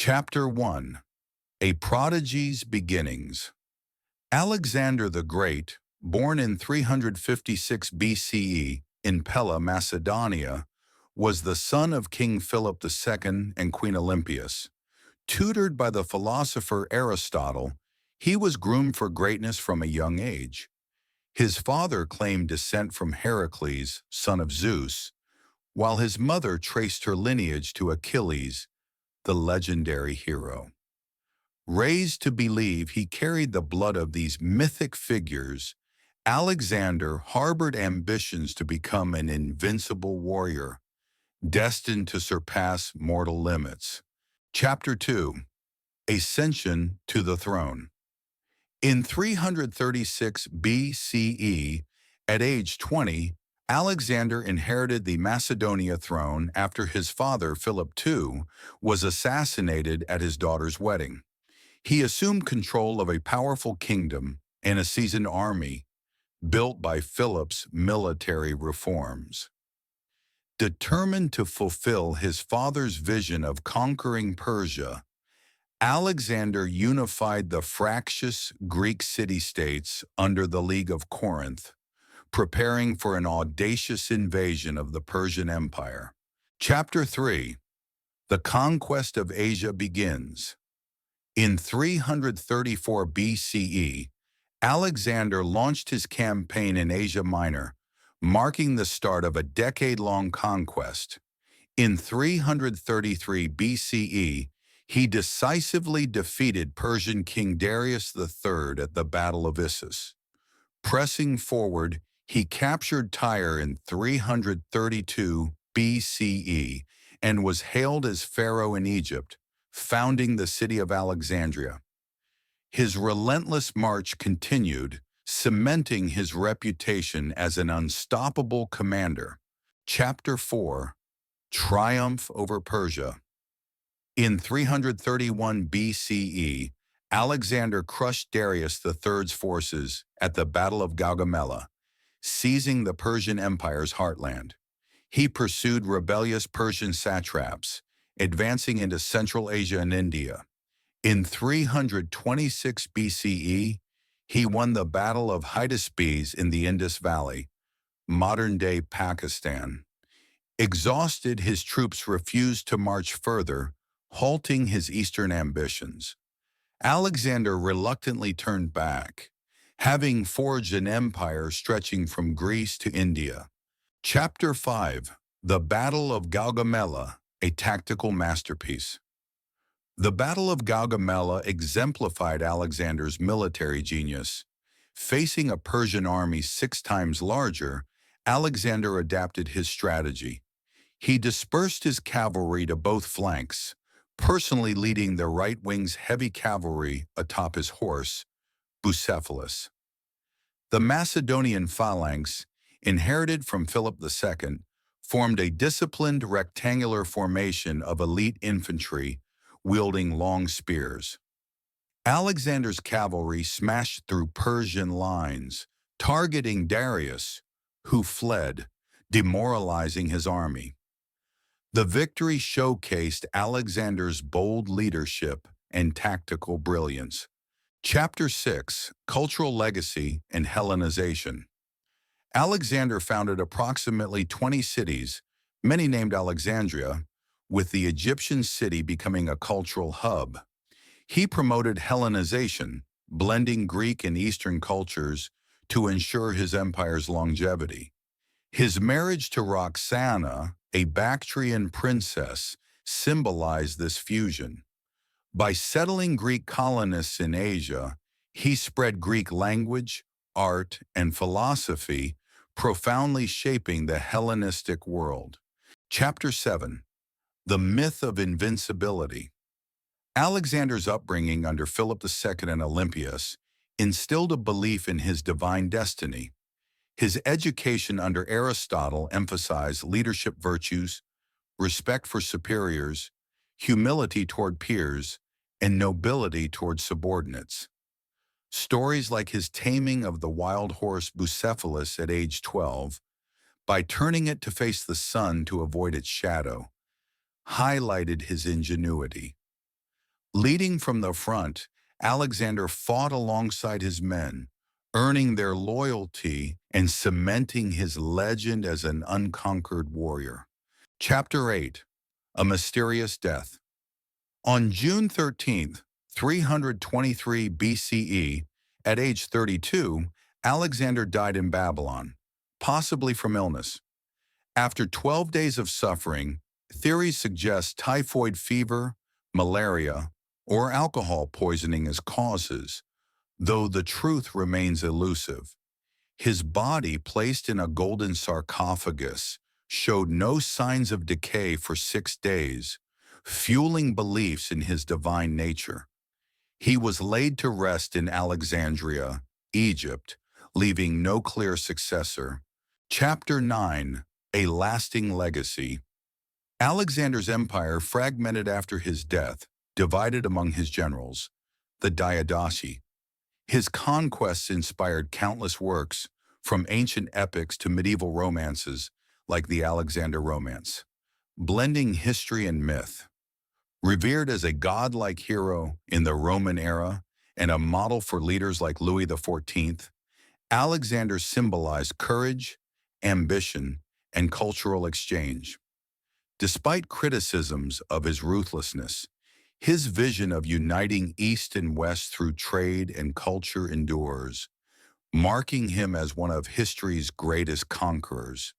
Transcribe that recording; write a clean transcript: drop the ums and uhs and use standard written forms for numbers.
Chapter 1. A Prodigy's Beginnings. Alexander the Great, born in 356 BCE in Pella, Macedonia, was the son of King Philip II and Queen Olympias. Tutored by the philosopher Aristotle, he was groomed for greatness from a young age. His father claimed descent from Heracles, son of Zeus, while his mother traced her lineage to Achilles, the legendary hero. Raised to believe he carried the blood of these mythic figures, Alexander harbored ambitions to become an invincible warrior, destined to surpass mortal limits. Chapter 2. Ascension to the Throne. In 336 BCE, at age 20, Alexander inherited the Macedonia throne after his father, Philip II, was assassinated at his daughter's wedding. He assumed control of a powerful kingdom and a seasoned army built by Philip's military reforms. Determined to fulfill his father's vision of conquering Persia, Alexander unified the fractious Greek city-states under the League of Corinth, preparing for an audacious invasion of the Persian Empire. Chapter 3. The Conquest of Asia begins. In 334 BCE, Alexander launched his campaign in Asia Minor, marking the start of a decade-long conquest. In 333 BCE, he decisively defeated Persian King Darius III at the Battle of Issus. Pressing forward, he captured Tyre in 332 BCE and was hailed as pharaoh in Egypt, founding the city of Alexandria. His relentless march continued, cementing his reputation as an unstoppable commander. Chapter 4. Triumph over Persia. In 331 BCE, Alexander crushed Darius III's forces at the Battle of Gaugamela, seizing the Persian Empire's heartland. He pursued rebellious Persian satraps, advancing into Central Asia and India. In 326 BCE, he won the Battle of Hydaspes in the Indus Valley, modern-day Pakistan. Exhausted, his troops refused to march further, halting his eastern ambitions. Alexander reluctantly turned back, having forged an empire stretching from Greece to India. Chapter 5. The Battle of Gaugamela, a tactical masterpiece. The Battle of Gaugamela exemplified Alexander's military genius. Facing a Persian army 6 times larger, Alexander adapted his strategy. He dispersed his cavalry to both flanks, personally leading the right wing's heavy cavalry atop his horse, Bucephalus. The Macedonian phalanx, inherited from Philip II, formed a disciplined rectangular formation of elite infantry wielding long spears. Alexander's cavalry smashed through Persian lines, targeting Darius, who fled, demoralizing his army. The victory showcased Alexander's bold leadership and tactical brilliance. Chapter 6. Cultural Legacy and Hellenization. Alexander founded approximately 20 cities, many named Alexandria, with the Egyptian city becoming a cultural hub. He promoted Hellenization, blending Greek and Eastern cultures to ensure his empire's longevity. His marriage to Roxana, a Bactrian princess, symbolized this fusion. By settling Greek colonists in Asia, he spread Greek language, art, and philosophy, profoundly shaping the Hellenistic world. Chapter 7. The Myth of Invincibility. Alexander's upbringing under Philip II and Olympias instilled a belief in his divine destiny. His education under Aristotle emphasized leadership virtues, respect for superiors, humility toward peers, and nobility toward subordinates. Stories like his taming of the wild horse Bucephalus at age 12, by turning it to face the sun to avoid its shadow, highlighted his ingenuity. Leading from the front, Alexander fought alongside his men, earning their loyalty and cementing his legend as an unconquered warrior. Chapter 8. A Mysterious Death. On June 13th, 323 BCE, at age 32, Alexander died in Babylon, possibly from illness. After 12 days of suffering, theories suggest typhoid fever, malaria, or alcohol poisoning as causes, though the truth remains elusive. His body, placed in a golden sarcophagus, showed no signs of decay for 6 days, fueling beliefs in his divine nature. He was laid to rest in Alexandria, Egypt, leaving no clear successor. Chapter 9. A Lasting Legacy. Alexander's empire fragmented after his death, divided among his generals, the Diadochi. His conquests inspired countless works, from ancient epics to medieval romances like the Alexander Romance, blending history and myth. Revered as a godlike hero in the Roman era and a model for leaders like Louis XIV, Alexander symbolized courage, ambition, and cultural exchange. Despite criticisms of his ruthlessness, his vision of uniting East and West through trade and culture endures, marking him as one of history's greatest conquerors.